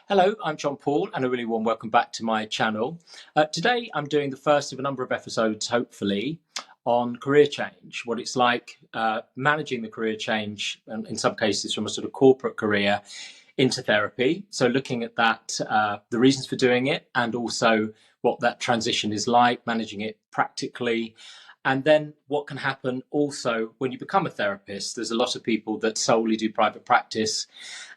Hello, I'm John Paul, and a really warm welcome back to my channel. Today, I'm doing the first of a number of episodes, hopefully, on career change, what it's like managing the career change, and in some cases from a sort of corporate career into therapy. So looking at that, the reasons for doing it, and also what that transition is like, managing it practically. And then what can happen also when you become a therapist. There's a lot of people that solely do private practice,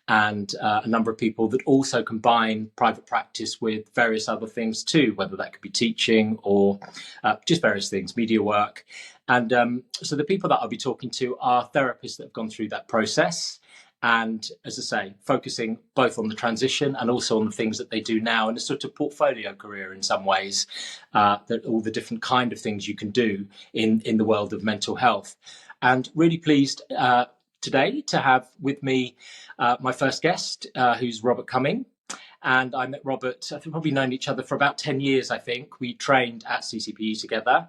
and a number of people that also combine private practice with various other things too, whether that could be teaching or just various things, media work. And so the people that I'll be talking to are therapists that have gone through that process. And as I say, focusing both on the transition and also on the things that they do now in a sort of portfolio career in some ways, that all the different kind of things you can do in the world of mental health. And really pleased today to have with me my first guest, who's Robert Cuming. And I met Robert, I think we've probably known each other for about 10 years, I think. We trained at CCPE together,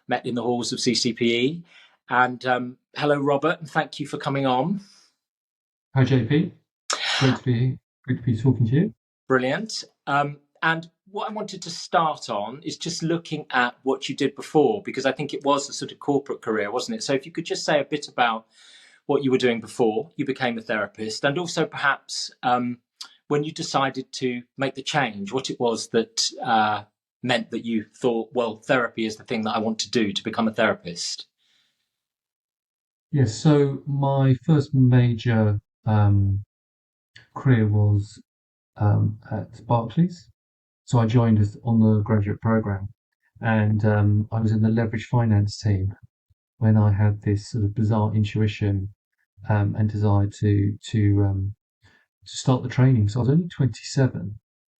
met in the halls of CCPE. And hello, Robert, and thank you for coming on. Hi, JP. Great to be here. Great to be talking to you. Brilliant. And what I wanted to start on is just looking at what you did before, because I think it was a sort of corporate career, wasn't it? So if you could just say a bit about what you were doing before you became a therapist, and also perhaps when you decided to make the change, what it was that meant that you thought, well, therapy is the thing that I want to do to become a therapist. Yes, so my first major career was at Barclays. So I joined on the graduate program, and I was in the leverage finance team when I had this sort of bizarre intuition and desire to start the training. So I was only 27.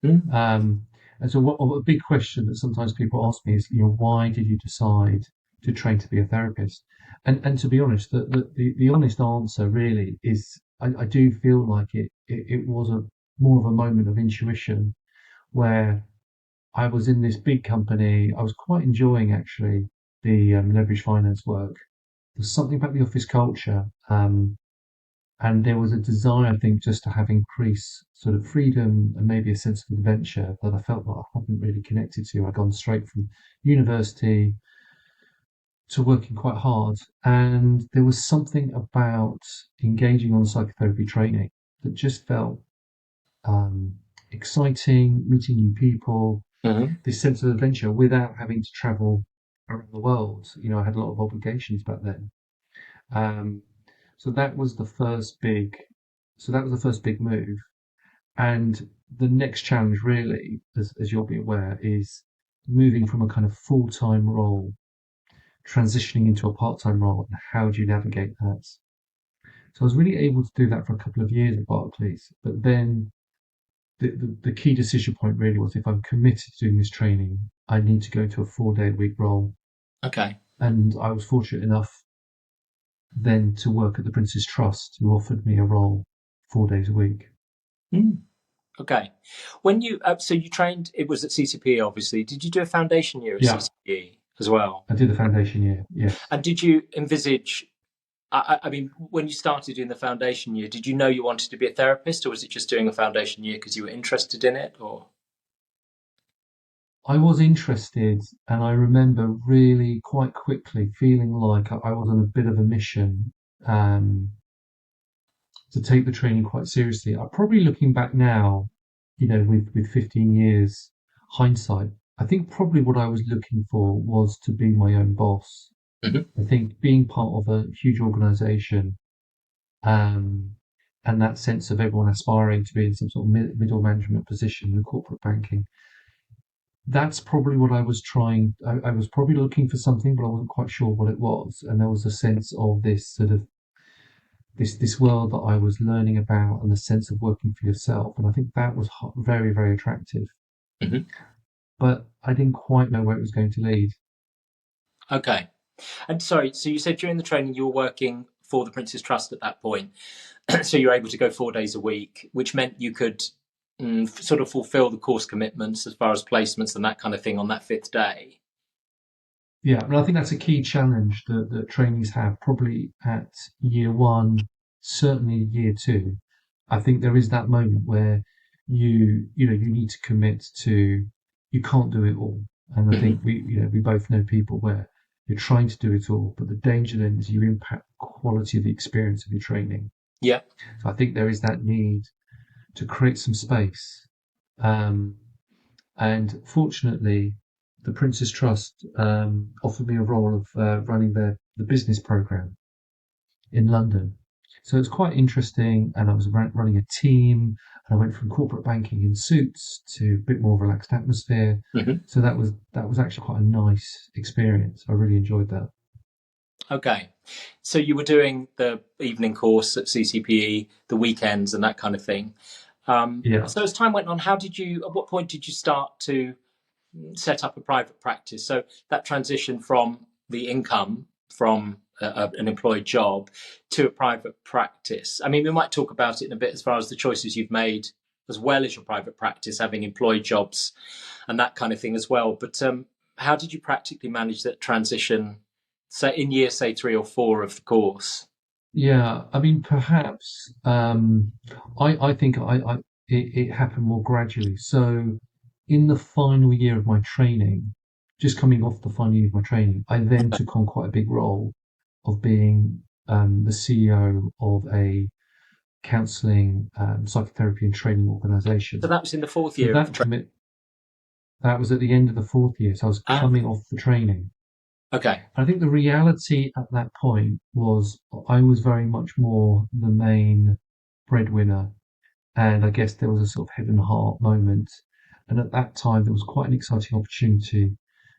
Mm. And so a big question that sometimes people ask me is, why did you decide to train to be a therapist? And to be honest, the honest answer really is I do feel like it was a more of a moment of intuition where I was in this big company. I was quite enjoying actually the leverage finance work. There's something about the office culture. And there was a desire, I think, just to have increased sort of freedom and maybe a sense of adventure that I felt that I hadn't really connected to. I'd gone straight from university to working quite hard, and there was something about engaging on psychotherapy training that just felt um, exciting, meeting new people, Mm-hmm. this sense of adventure without having to travel around the world. I had a lot of obligations back then. Um, so that was the first big, so that was the first big move. And the next challenge, really, as you'll be aware, is moving from a kind of full-time role, transitioning into a part-time role, and how do you navigate that? So I was really able to do that for a couple of years at Barclays, but then the key decision point really was if I'm committed to doing this training, I need to go to a 4-day-a-week role. Okay. And I was fortunate enough then to work at the Prince's Trust, who offered me a role 4 days a week. Mm. Okay. When you so you trained, it was at CCPE, obviously. Did you do a foundation year at Yeah, CCPE as well? I did the foundation year. Yes. And did you envisage? I mean, when you started in the foundation year, did you know you wanted to be a therapist, or was it just doing a foundation year because you were interested in it? Or I was interested, and I remember really quite quickly feeling like I was on a bit of a mission um, to take the training quite seriously. I probably looking back now, with 15 years hindsight, I think probably what I was looking for was to be my own boss. Mhm. I think being part of a huge organization um, and that sense of everyone aspiring to be in some sort of middle management position in corporate banking, that's probably what I was trying. I was probably looking for something, but I wasn't quite sure what it was. And there was a sense of this sort of this world that I was learning about, and the sense of working for yourself. And I think that was very, very attractive. Mhm. But I didn't quite know where it was going to lead. Okay. And sorry, so you said during the training you were working for the Prince's Trust at that point, so you were able to go 4 days a week, which meant you could sort of fulfil the course commitments as far as placements and that kind of thing on that fifth day. Yeah, and I think that's a key challenge that trainees have, probably at year one, certainly year two. I think there is that moment where you need to commit to, you can't do it all. And I think Hmm. we both know people where you're trying to do it all, but the danger then is you impact the quality of the experience of your training. Yeah. So I think there is that need to create some space. Um, and fortunately, the Prince's Trust offered me a role of running the business program in London. So it's quite interesting, and I was running a team, and I went from corporate banking in suits to a bit more relaxed atmosphere. Hmm. So that was actually quite a nice experience. I really enjoyed that. Okay. So you were doing the evening course at CCPE, the weekends, and that kind of thing. Yeah, So as time went on, at what point did you start to set up a private practice? So that transition from the income from an employed job to a private practice. I mean, we might talk about it in a bit as far as the choices you've made, as well as your private practice, having employed jobs and that kind of thing as well. But how did you practically manage that transition, say in year, say 3 or 4 of the course? yeah. I mean, perhaps I think it happened more gradually. So in the final year of my training, just coming off the final year of my training, I then took on quite a big role of being the CEO of a counselling, psychotherapy and training So organisation. that was in the fourth So year of that training. commit that was at the end of the fourth year. So I was Ah, coming off the training. okay. I think the reality at that point was I was very much more the main breadwinner, and I guess there was a sort of head and heart moment. And at that time, there was quite an exciting opportunity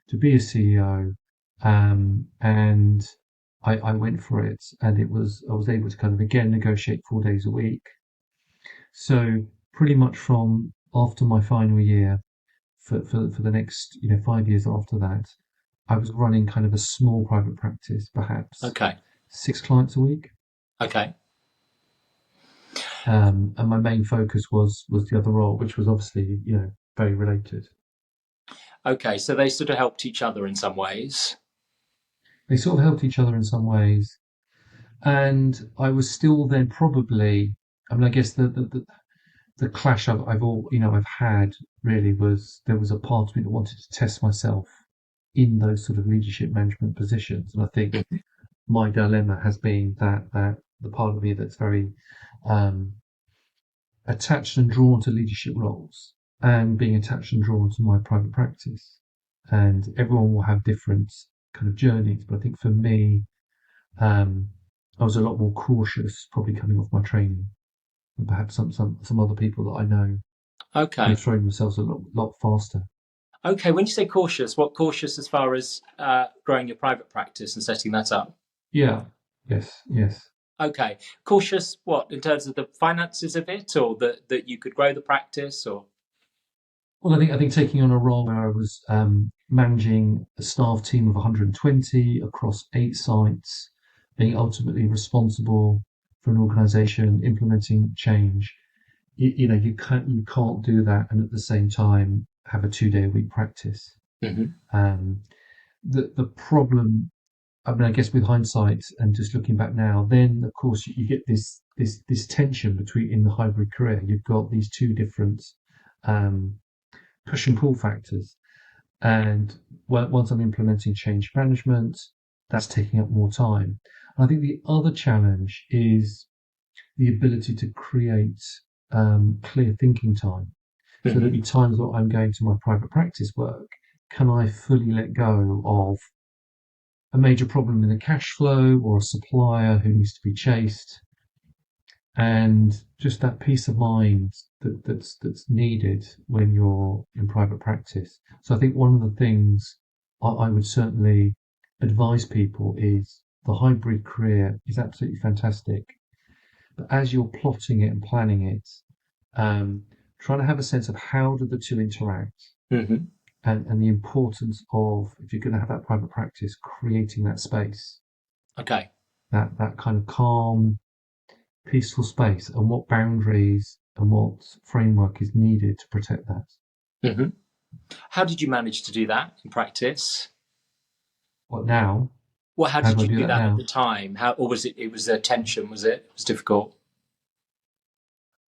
to be a CEO, and I went for it. And I was able to kind of again negotiate 4 days a week. So pretty much from after my final year, for the next 5 years after that, I was running kind of a small private practice, perhaps Okay. 6 clients a week. Okay. And my main focus was the other role, which was obviously very related. Okay. So they sort of helped each other in some ways. They sort of helped each other in some ways, and I was still then probably. I mean, I guess the clash I've had really was there was a part of me that wanted to test myself in those sort of leadership management positions, and I think my dilemma has been that the part of me that's very um, attached and drawn to leadership roles and being attached and drawn to my private practice. And everyone will have different kind of journeys, but I think for me, um, I was a lot more cautious, probably coming off my training, than perhaps some other people that I know who are Okay. throwing themselves a lot faster. Okay. When you say cautious, what cautious as far as growing your private practice and setting that up? Yeah. Yes. Yes. Okay. Cautious, what, in terms of the finances of it, or that you could grow the practice, or? Well, I think taking on a role where I was managing a staff team of 120 across 8 sites, being ultimately responsible for an organisation implementing change. You can't do that and at the same time have a 2 day a week practice. Hmm. Um, the problem, I mean, I guess with hindsight and just looking back now, then of course you get this tension between in the hybrid career. You've got these two different um, push and pull factors. And once I'm implementing change management, that's taking up more time. And I think the other challenge is the ability to create clear thinking time. So there'll Hmm. be times that I'm going to my private practice work. Can I fully let go of a major problem in the cash flow or a supplier who needs to be chased? And just that peace of mind that's needed when you're in private practice. So I think one of the things I would certainly advise people is the hybrid career is absolutely fantastic, but as you're plotting it and planning it, um, trying to have a sense of how do the two interact, Hmm. and the importance of, if you're going to have that private practice, creating that space, Okay. that kind of calm, peaceful space, and what boundaries and what framework is needed to protect that. Hmm. How did you manage to do that in practice? What now? Well, how How did do I you do do that that at the now? time? How, or was it? It was a tension. Was it? It was difficult.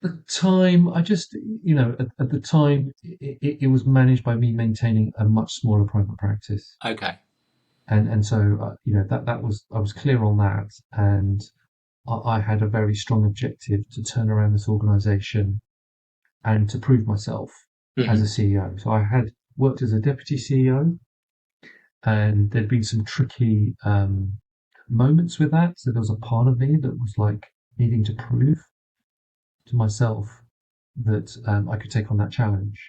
the time, I just, at the time, it was managed by me maintaining a much smaller private practice. Okay. And so, that was, I was clear on that. And I had a very strong objective to turn around this organization and to prove myself as a Hmm. CEO. So I had worked as a deputy CEO, and there'd been some tricky moments with that. So there was a part of me that was like needing to prove to myself that I could take on that challenge.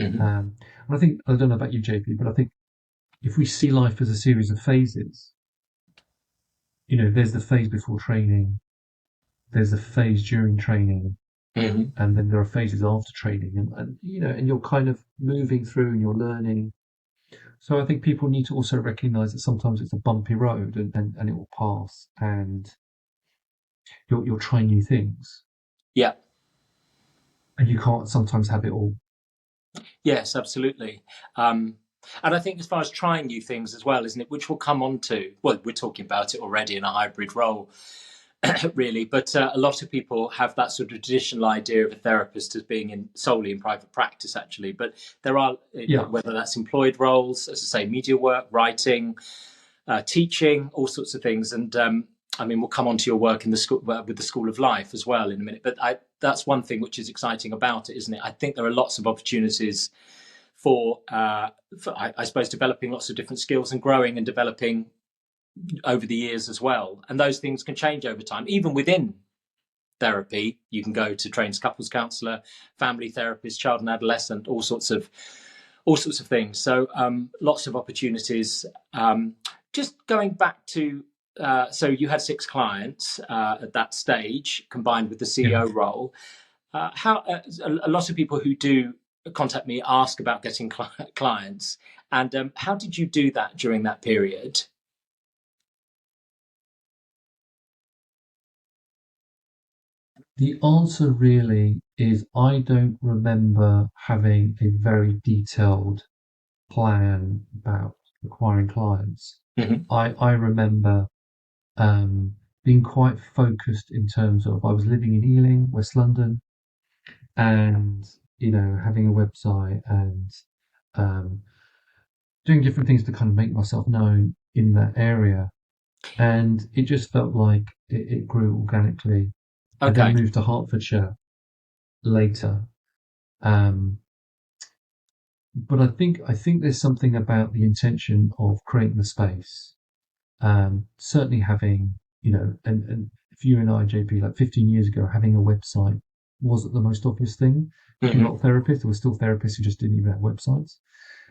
Hmm. And I think, I don't know about you, JP, but I think if we see life as a series of phases, there's the phase before training, there's the phase during training, Hmm. and then there are phases after training, and you're kind of moving through and you're learning. So I think people need to also recognize that sometimes it's a bumpy road, and it will pass, and you'll try new things, Yeah. and you can't sometimes have it all. Yes, absolutely. Um, and I think as far as trying new things as well, isn't it? Which we'll come on to. Well, we're talking about it already in a hybrid role, really. But a lot of people have that sort of traditional idea of a therapist as being solely in private practice, actually. But there are, Yeah, whether that's employed roles, as I say, media work, writing, teaching, all sorts of things. And I mean, we'll come on to your work in the school with the School of Life as well in a minute. But that's one thing which is exciting about it, isn't it? I think there are lots of opportunities for I suppose, developing lots of different skills and growing and developing over the years as well. And those things can change over time, even within therapy. You can go to trained couples counsellor, family therapist, child and adolescent, all sorts of things. So lots of opportunities. Just going back to so you had 6 clients at that stage, combined with the yeah. CEO role. How a lot of people who do contact me ask about getting clients, and how did you do that during that period? The answer really is I don't remember having a very detailed plan about acquiring clients. Hmm. I remember being quite focused in terms of I was living in Ealing, West London, and having a website and um, doing different things to kind of make myself known in that area. And it just felt like it grew organically. I then Okay. moved to Hertfordshire later. Um, but I think there's something about the intention of creating the space. Certainly having, and for you and I, JP, like 15 years ago, having a website wasn't the most obvious thing. If you're Hmm. not a therapist, there were still therapists who just didn't even have websites.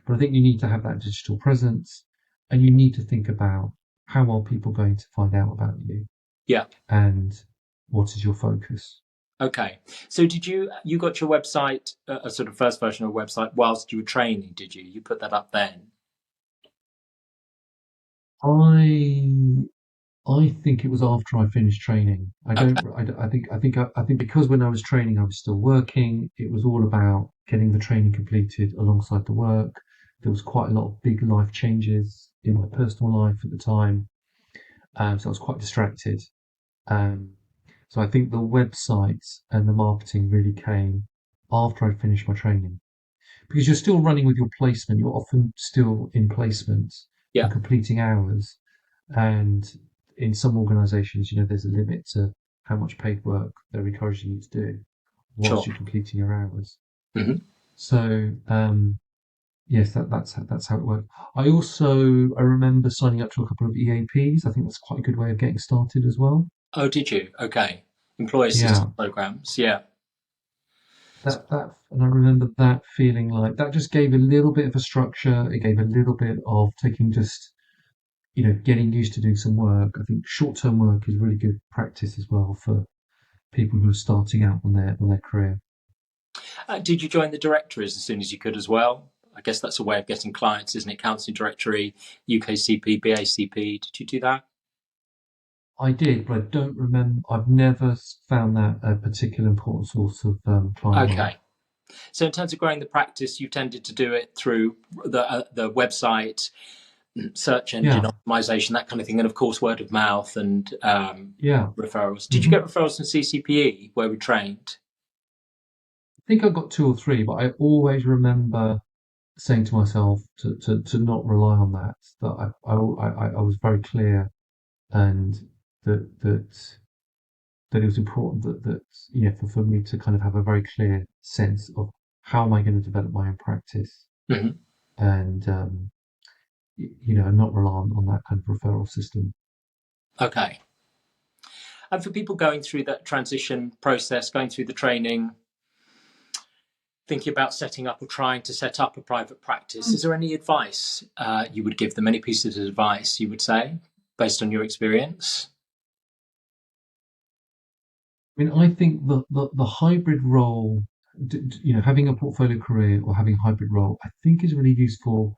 But I think you need to have that digital presence, and you need to think about how are people going to find out about you, Yeah. and what is your focus. Okay. So did you got your website, a sort of first version of a website, whilst you were training? Did you put that up then? I I think it was after I finished training. I Okay. don't. I think because when I was training, I was still working. It was all about getting the training completed alongside the work. There was quite a lot of big life changes in my personal life at the time, so I was quite distracted. Um, so I think the website and the marketing really came after I'd finished my training, because you're still running with your placement. You're often still in placement and Yeah. completing hours. And in some organisations, there's a limit to how much paid work they're encouraging you to do whilst Sure. you're completing your hours. Hmm. So yes, that's how it worked. I remember signing up to a couple of EAPs. I think that's quite a good way of getting started as well. Oh, did you? Okay. Employee assistance Yeah, programs. Yeah. and I remember that feeling like that just gave a little bit of a structure. It gave a little bit of taking just getting used to doing some work. I think short-term work is really good practice as well for people who are starting out on their career. Did you join the directories as soon as you could as well? I guess that's a way of getting clients, isn't it? Counselling directory, UKCP, BACP. Did you do that? I did, but I don't remember. I've never found that a particular important source of client work. Okay. So in terms of growing the practice, you tended to do it through the website, search engine Yeah, optimization, that kind of thing, and of course word of mouth and yeah. referrals. Did you hmm get referrals from CCPE where we trained? think I got two or three, but I always remember saying to myself to not rely on that. That I was very clear, and that that it was important that for me to kind of have a very clear sense of how am I going to develop my own practice, Hmm. and not rely on that kind of referral system. Okay. And for people going through that transition process, going through the training, thinking about setting up or trying to set up a private practice, is there any advice you would give them? Any pieces of advice you would say based on your experience? I mean, I think the hybrid role, having a portfolio career or having a hybrid role, I think is really useful,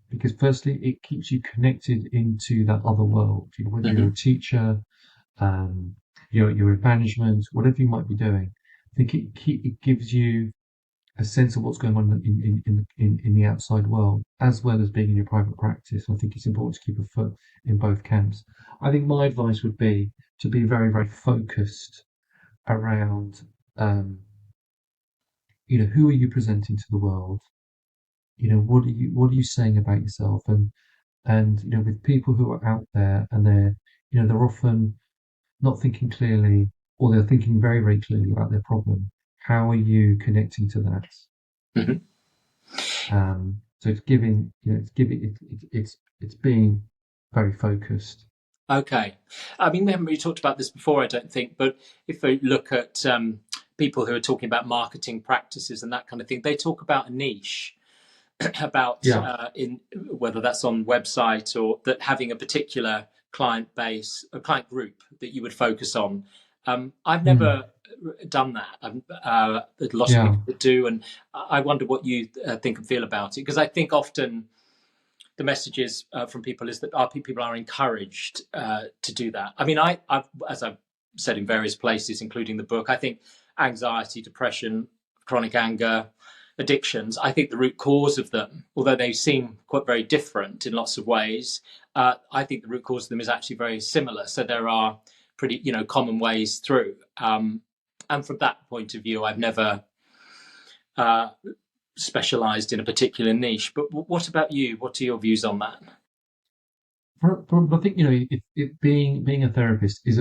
because firstly, it keeps you connected into that other world. Whether you're Hmm. a teacher, um, you're in management, whatever you might be doing, I think it gives you a sense of what's going on in the outside world, as well as being in your private practice. I think it's important to keep a foot in both camps. I think my advice would be to be very, very focused around, um, who are you presenting to the world? What are you saying about yourself? And with people who are out there and they're often not thinking clearly, or they're thinking very, very clearly about their problem. How are you connecting to that? Hmm. So it's giving, it's being very focused. Okay. I mean, we haven't really talked about this before, I don't think, but if we look at people who are talking about marketing practices and that kind of thing, they talk about a niche, about Yeah. in whether that's on website or that having a particular client base, a client group that you would focus on. I've Mm. never done that. There's lots of Yeah. people that do, and I wonder what you think and feel about it, because I think often the messages from people is that people are encouraged to do that. I mean, as I've said in various places, including the book, I think anxiety, depression, chronic anger, addictions, I think the root cause of them, although they seem quite very different in lots of ways, I think the root cause of them is actually very similar. So there are pretty, common ways through. And from that point of view, I've never uh, specialised in a particular niche. But what about you? What are your views on that? I think being a therapist is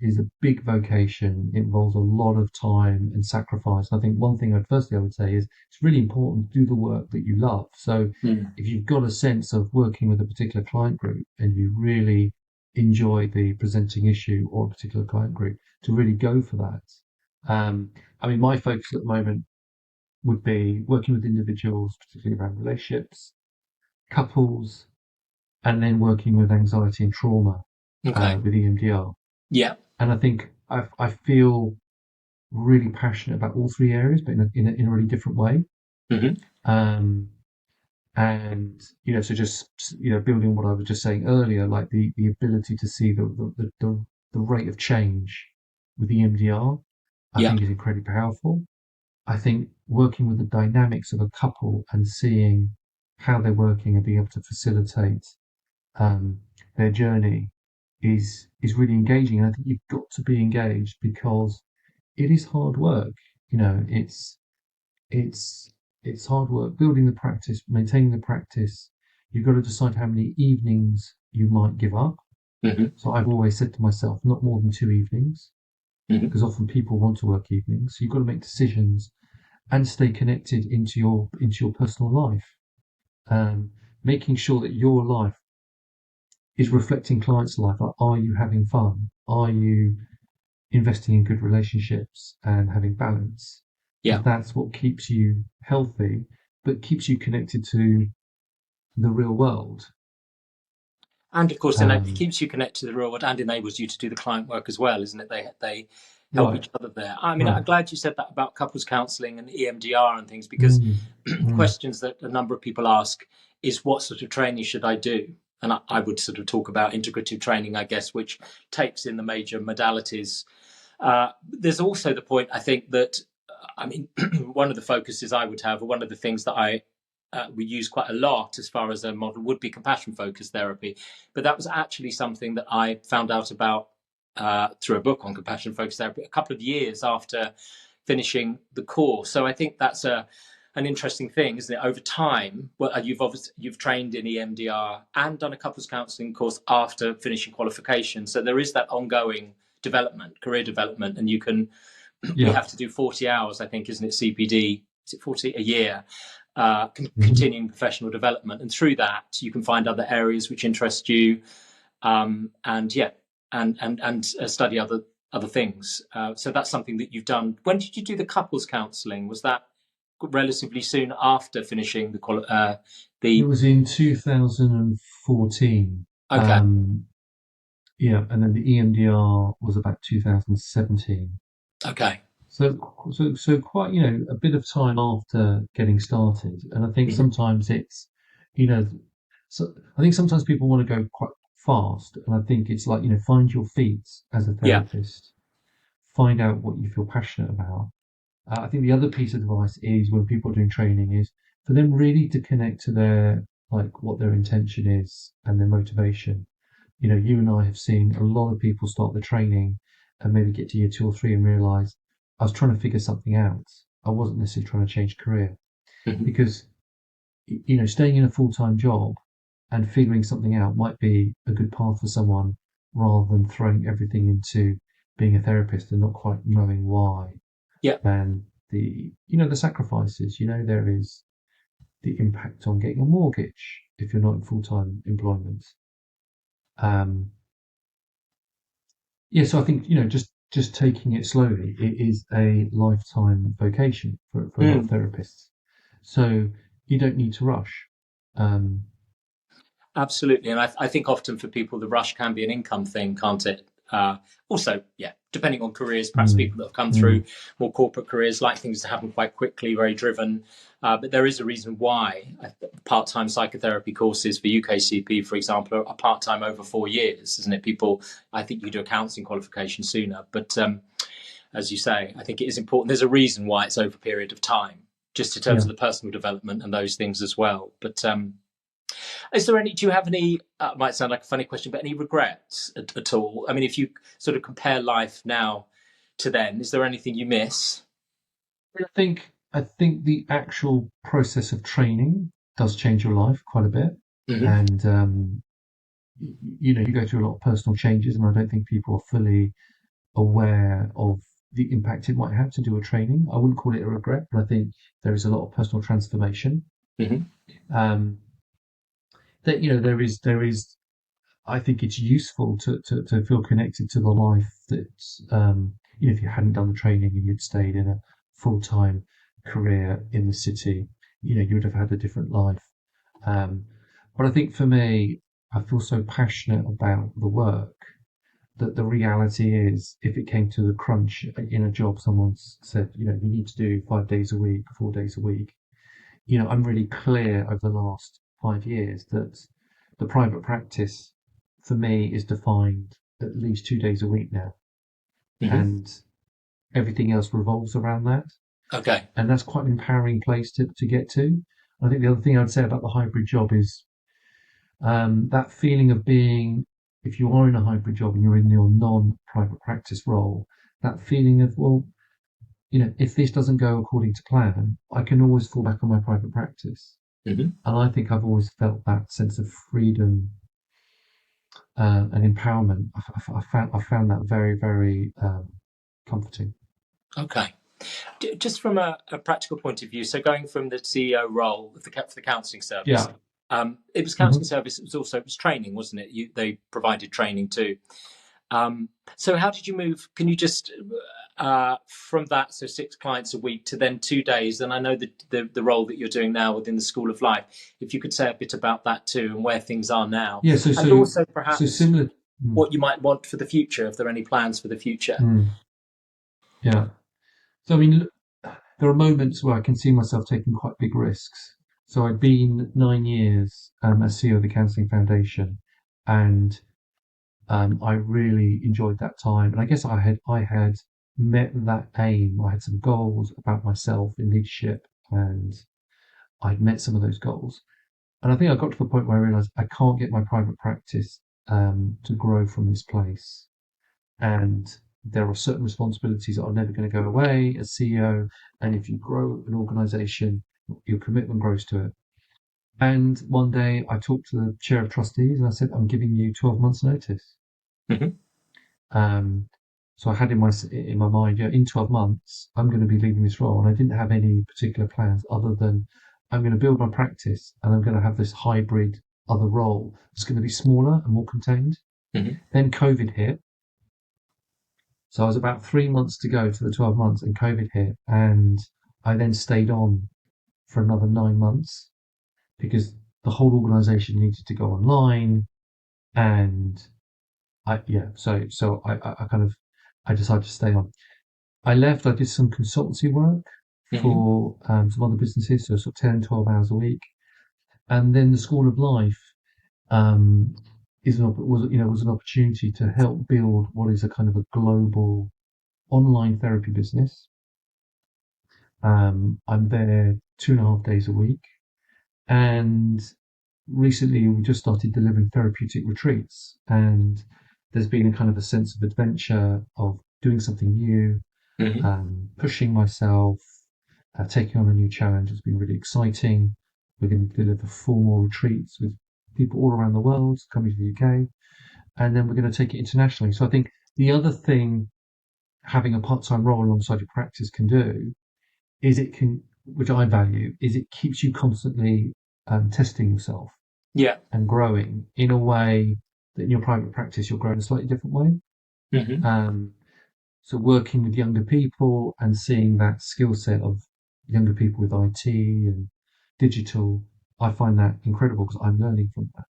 is a big vocation. It involves a lot of time and sacrifice. And I think one thing I would say is it's really important to do the work that you love. So Mm. if you've got a sense of working with a particular client group and you really enjoy the presenting issue or a particular client group, to really go for that. I mean, my focus at the moment would be working with individuals, particularly around relationships, couples, and then working with anxiety and trauma Okay. with EMDR. Yeah. And I think I feel really passionate about all three areas, but in a really different way. Hmm. Um, and so just building what I was just saying earlier, like the ability to see the rate of change with EMDR, I Yeah. think is incredibly powerful. I think working with the dynamics of a couple and seeing how they're working and being able to facilitate um, their journey is really engaging. And I think you've got to be engaged because it is hard work. It's it's hard work building the practice, maintaining the practice. You've got to decide how many evenings you might give up. Hmm. So I've always said to myself, not more than two evenings, Hmm. because often people want to work evenings. So you've got to make decisions and stay connected into your personal life. Um, Making sure that your life is reflecting clients' life. Like, are you having fun? Are you investing in good relationships and having balance? Yeah. Because that's what keeps you healthy, but keeps you connected to the real world. And of course, it Um, keeps you connected to the real world and enables you to do the client work as well, isn't it? They help right, each other there. I mean, I'm right. glad you said that about couples counselling and EMDR and things, because Mm, mm, questions that a number of people ask is what sort of training should I do? And I would sort of talk about integrative training, I guess, which takes in the major modalities. There's also the point, I think, that I mean, one of the focuses I would have, or one of the things that we use quite a lot as far as a model would be compassion focused therapy. But that was actually something that I found out about through a book on compassion focused therapy a couple of years after finishing the course. So I think that's an interesting thing, isn't it? Over time, well, you've trained in EMDR and done a couples counselling course after finishing qualification. So there is that ongoing development, career development, and you can. We Yeah. have to do 40 hours, I think, isn't it? CPD, is it 40 a year? Hmm. Continuing professional development, and through that, you can find other areas which interest you, and yeah, and study other things. So that's something that you've done. When did you do the couples counselling? Was that relatively soon after finishing It the? was in 2014. Okay. Yeah, and then the EMDR was about 2017. Okay. So, so quite, a bit of time after getting started. And I think Hmm. sometimes it's, you know, so I think sometimes people want to go quite fast. And I think it's like, find your feet as a Yeah. therapist, find out what you feel passionate about. I think the other piece of advice is when people are doing training is for them really to connect to their, like what their intention is and their motivation. You and I have seen a lot of people start the training and maybe get to year 2 or 3 and realize I was trying to figure something out. I wasn't necessarily trying to change career Hmm. because, staying in a full-time job and figuring something out might be a good path for someone rather than throwing everything into being a therapist and not quite knowing why. Yeah. And the sacrifices, there is the impact on getting a mortgage if you're not in full-time employment. Um, Yeah, so I think just taking it slowly. It is a lifetime vocation for a lot of Mm. therapists. So you don't need to rush. Um, Absolutely, and I think often for people the rush can be an income thing, can't it? Also, yeah, depending on careers, perhaps mm, people that have come through mm, more corporate careers like things to happen quite quickly, very driven. But there is a reason why part-time psychotherapy courses for UKCP, for example, are part-time over 4 years, isn't it? People, I think you do a counselling qualification sooner, but as you say, I think it is important. There's a reason why it's over a period of time, just in terms yeah, of the personal development and those things as well. But is there any? Do you have any? Might sound like a funny question, but any regrets at all? I mean, if you sort of compare life now to then, is there anything you miss? I think the actual process of training does change your life quite a bit, Hmm. and you go through a lot of personal changes, and I don't think people are fully aware of the impact it might have to do a training. I wouldn't call it a regret, but I think there is a lot of personal transformation. Hmm. Um, that there is I think it's useful to feel connected to the life that if you hadn't done the training and you'd stayed in a full-time career in the city, you would have had a different life. But I think for me, I feel so passionate about the work that the reality is, if it came to the crunch in a job, someone's said, you need to do 5 days a week, 4 days a week. I'm really clear over the last 5 years that the private practice for me is defined at least 2 days a week now, Hmm. and everything else revolves around that. Okay. And that's quite an empowering place to get to. I think the other thing I'd say about the hybrid job is that feeling of being, if you are in a hybrid job and you're in your non-private practice role, that feeling of, well, if this doesn't go according to plan, I can always fall back on my private practice. Hmm. And I think I've always felt that sense of freedom and empowerment. I found that very, very comforting. Okay. Just from a practical point of view, so going from the CEO role of for the counselling service, Yeah. it was Hmm. counselling service. It was training, wasn't it? They provided training too. So how did you move? Can you just from that, so 6 clients a week to then 2 days? And I know the role that you're doing now within the School of Life. If you could say a bit about that too and where things are now, Yeah. So and so also so perhaps similar. Mm, what you might want for the future, if there are any plans for the future. mm, yeah. So I mean, there are moments where I can see myself taking quite big risks. So I'd been 9 years as CEO of the Counselling Foundation, and I really enjoyed that time. And I guess I had met that aim. I had some goals about myself in leadership, and I'd met some of those goals. And I think I got to the point where I realised I can't get my private practice to grow from this place. And There are certain responsibilities that are never going to go away as CEO. And if you grow an organization, your commitment grows to it. And one day I talked to the chair of trustees and I said, I'm giving you 12 months notice. Hmm. Um, so I had in my mind, in 12 months, I'm going to be leaving this role. And I didn't have any particular plans other than I'm going to build my practice and I'm going to have this hybrid other role. It's going to be smaller and more contained. Hmm. Then COVID hit. So I was about 3 months to go to the 12 months and COVID hit. And I then stayed on for another 9 months because the whole organization needed to go online. And I kind of, I decided to stay on. I left, I did some consultancy work Hmm. for some other businesses, so sort of 10, 12 hours a week. And then the School of Life um, was an opportunity to help build what is a kind of a global online therapy business. I'm there 2.5 days a week, and recently we just started delivering therapeutic retreats, and there's been a kind of a sense of adventure of doing something new, Hmm. pushing myself, taking on a new challenge has been really exciting. We're going to deliver 4 more retreats with people all around the world coming to the UK, and then we're going to take it internationally. So I think the other thing having a part-time role alongside your practice can do is which I value, is it keeps you constantly testing yourself Yeah. and growing in a way that in your private practice you'll grow in a slightly different way. Hmm. Um, So working with younger people and seeing that skill set of younger people with IT and digital, I find that incredible because I'm learning from that.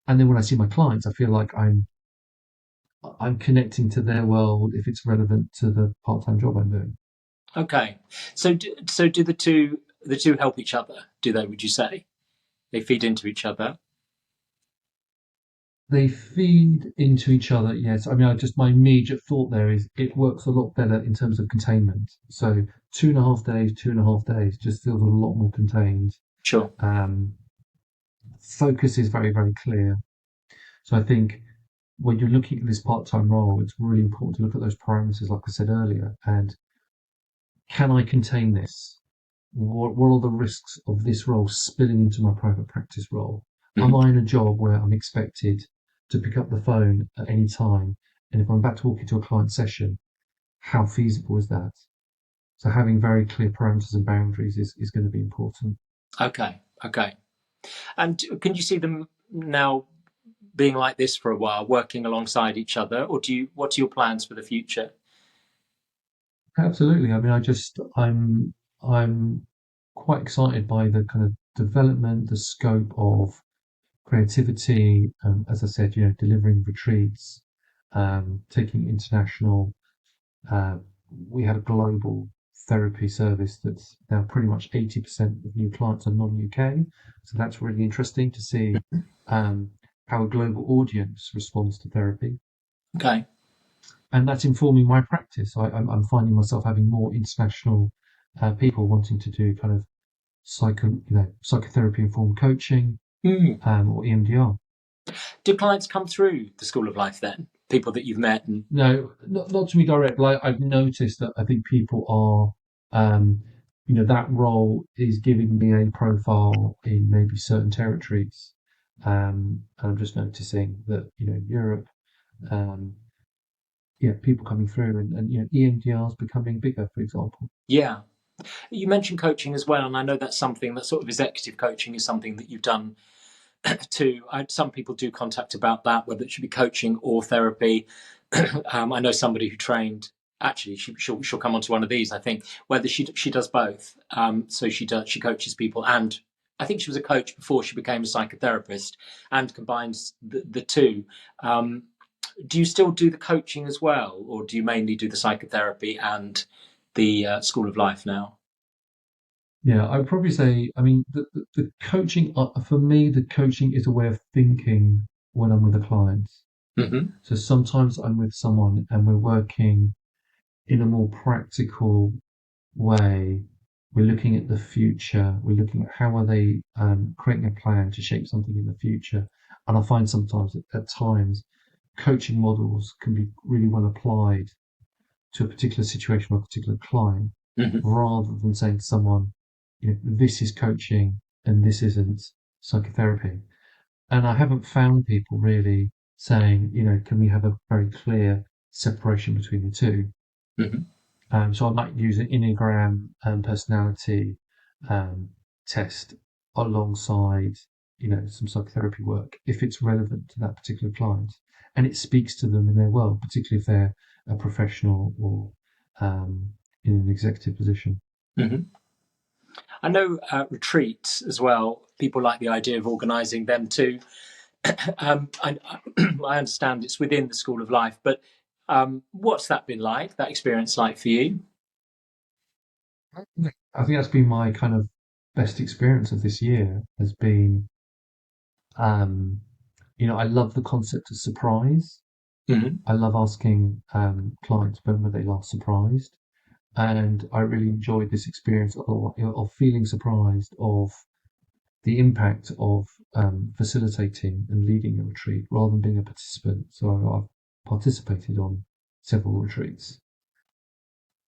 And then when I see my clients, I feel like I'm connecting to their world if it's relevant to the part-time job I'm doing. Okay. So do the two help each other? Do they? Would you say they feed into each other? They feed into each other, yes. I mean, my immediate thought there is it works a lot better in terms of containment. So 2.5 days, 2.5 days just feels a lot more contained. Sure. Um, Focus is very, very clear. So I think when you're looking at this part-time role, it's really important to look at those parameters, like I said earlier, and can I contain this? What are the risks of this role spilling into my private practice role? Am Hmm. I in a job where I'm expected to pick up the phone at any time? And if I'm about to walk into a client session, how feasible is that? So having very clear parameters and boundaries is going to be important. Okay. Okay. And can you see them now being like this for a while, working alongside each other, or do you? What are your plans for the future? Absolutely. I mean, I'm quite excited by the kind of development, the scope of creativity. As I said, delivering retreats, taking international. Uh, we had a global therapy service that's now pretty much 80% of new clients are non-UK. So that's really interesting to see um, how a global audience responds to therapy. Okay. And that's informing my practice. I'm finding myself having more international people wanting to do kind of psychotherapy informed coaching Mm. or EMDR. Do clients come through the School of Life then? People that you've met and No, not to be direct. Like I've noticed that I think people that role is giving me a profile in maybe certain territories, and I'm just noticing that Europe, um, people coming through, and EMDR is becoming bigger, for example. yeah. You mentioned coaching as well, and I know that's something that sort of executive coaching is something that you've done too. Some people do contact about that, whether it should be coaching or therapy. I know somebody who trained. Actually, she'll come onto one of these. I think whether she does both. So she coaches people, and I think she was a coach before she became a psychotherapist, and combines the two. Um, do you still do the coaching as well, or do you mainly do the psychotherapy and the School of Life now? Yeah, I'd probably say, I mean, the coaching, for me, the coaching is a way of thinking when I'm with a client. Hmm. So sometimes I'm with someone and we're working in a more practical way. We're looking at the future. We're looking at how are they creating a plan to shape something in the future. And I find sometimes at times coaching models can be really well applied to a particular situation or a particular client, Hmm. rather than saying to someone, this is coaching and this isn't psychotherapy. And I haven't found people really saying, can we have a very clear separation between the two? Hmm. So I might use an Enneagram personality um, test alongside, some psychotherapy work if it's relevant to that particular client and it speaks to them in their world, particularly if they're a professional or in an executive position. Hmm. I know retreats as well. People like the idea of organising them too. I understand it's within the School of Life, but what's that been like? That experience like for you? I think that's been my kind of best experience of this year has been, um, I love the concept of surprise. Hmm. I love asking clients when were they last surprised, and I really enjoyed this experience of feeling surprised of the impact of facilitating and leading a retreat rather than being a participant. So I've participated on several retreats.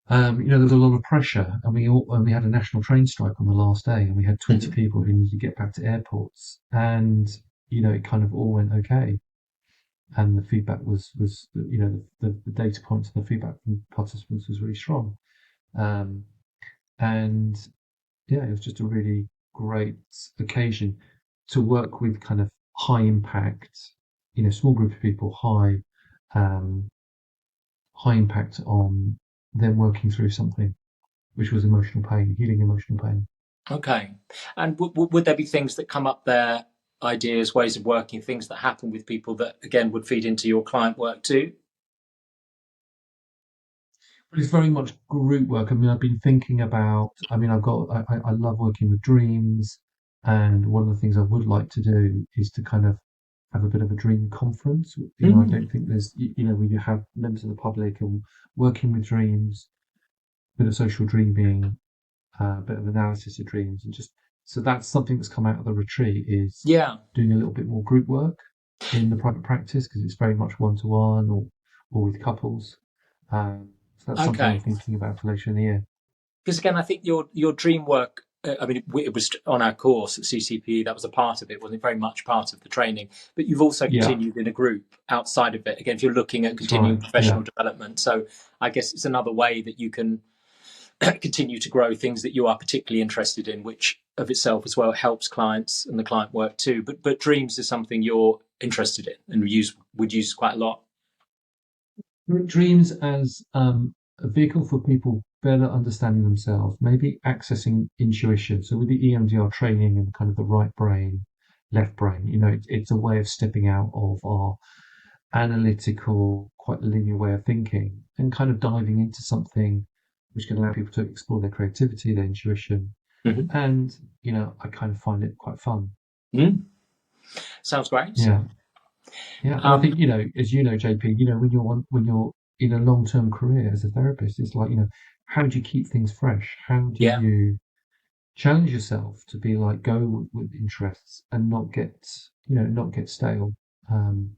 There was a lot of pressure, and we had a national train strike on the last day, and we had 20 Hmm. people who needed to get back to airports, and it kind of all went okay. And the feedback was the data points and the feedback from participants was really strong. Um, and yeah, it was just a really great occasion to work with kind of high impact, small group of people, um, high impact on them working through something, which was emotional pain, healing emotional pain. Okay. And would there be things that come up there, ideas, ways of working, things that happen with people that, again, would feed into your client work too? But it's very much group work. I've been thinking about. I love working with dreams, and one of the things I would like to do is to kind of have a bit of a dream conference. I Mm. don't think there's, where you have members of the public and working with dreams, bit of social dreaming, a bit of analysis of dreams, and just so that's something that's come out of the retreat is Yeah. doing a little bit more group work in the private practice because it's very much one to one or with couples. So that's something I'm Okay. thinking about for later in the year. Because again, I think your dream work. I mean, it was on our course at CCPE. That was a part of it, wasn't it? Very much part of the training. But you've also Yeah, continued in a group outside of it. Again, if you're looking at that's right. continuing Yeah, professional development, so I guess it's another way that you can continue to grow things that you are particularly interested in, which of itself as well helps clients and the client work too. But dreams is something you're interested in and would use quite a lot. dreams as a vehicle for people better understanding themselves, maybe accessing intuition. So with the EMDR training and kind of the right brain, left brain, it's a way of stepping out of our analytical, quite linear way of thinking and kind of diving into something which can allow people to explore their creativity, their intuition. Mm-hmm. And, I kind of find it quite fun. Mm. Sounds great. Yeah. Yeah. And I Um, think, as you know, JP, when you're in a long-term career as a therapist, it's like, how do you keep things fresh? How do yeah, you challenge yourself to be like, go with interests and not get stale? Um,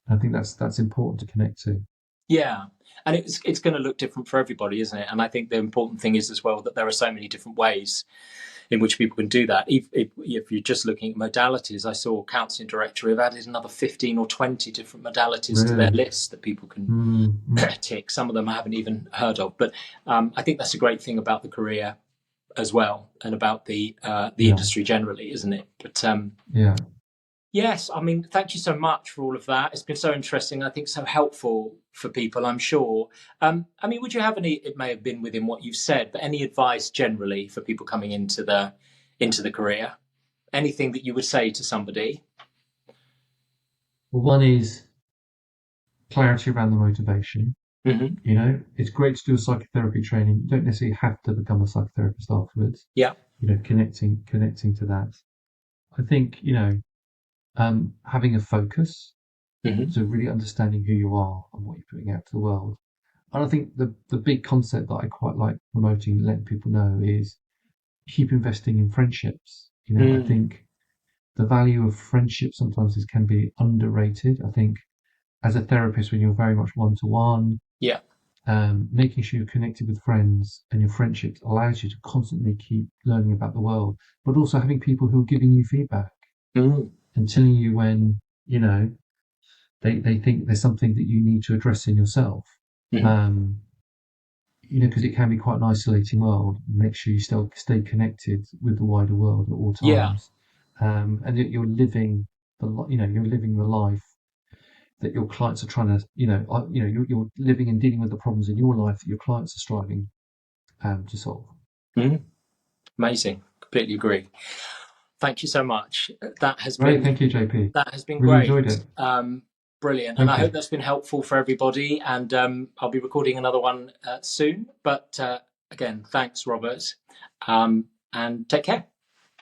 I think that's important to connect to. yeah, and it's going to look different for everybody, isn't it? And I think the important thing is as well that there are so many different ways in which people can do that. If you're just looking at modalities, I saw counselling director have added another 15 or 20 different modalities to their Really. list that people can Mm. tick. Some of them I haven't even heard of, but I think that's a great thing about the career as well, and about the Yeah. industry generally, isn't it? But Yeah. yes, I mean, thank you so much for all of that. It's been so interesting. I think so helpful for people, I'm sure. I mean, would you have any? It may have been within what you've said, but any advice generally for people coming into the career? Anything that you would say to somebody? Well, one is clarity around the motivation. Hmm. It's great to do a psychotherapy training. You don't necessarily have to become a psychotherapist afterwards. Yeah. Connecting to that. I think, having a focus, Hmm. so really understanding who you are and what you're putting out to the world. And I think the big concept that I quite like promoting and letting people know is keep investing in friendships. I Mm. think the value of friendship sometimes can be underrated. I think as a therapist when you're very much one-to-one, Yeah. making sure you're connected with friends and your friendships allows you to constantly keep learning about the world, but also having people who are giving you feedback Mm. and telling you when, you know, they think there's something that you need to address in yourself. Mm. Um, you know, because it can be quite an isolating world. Make sure you still stay connected with the wider world at all Yeah. times, and that you're living you're living the life that your clients are trying to, you're living and dealing with the problems in your life that your clients are striving to solve. Mm. Amazing. Completely agree. Thank you so much. That has Great, been thank you, JP. that has been Really enjoyed great. it. Brilliant. And I Thank hope you. that's been helpful for everybody. And I'll be recording another one soon. But again, thanks, Robert. And take care.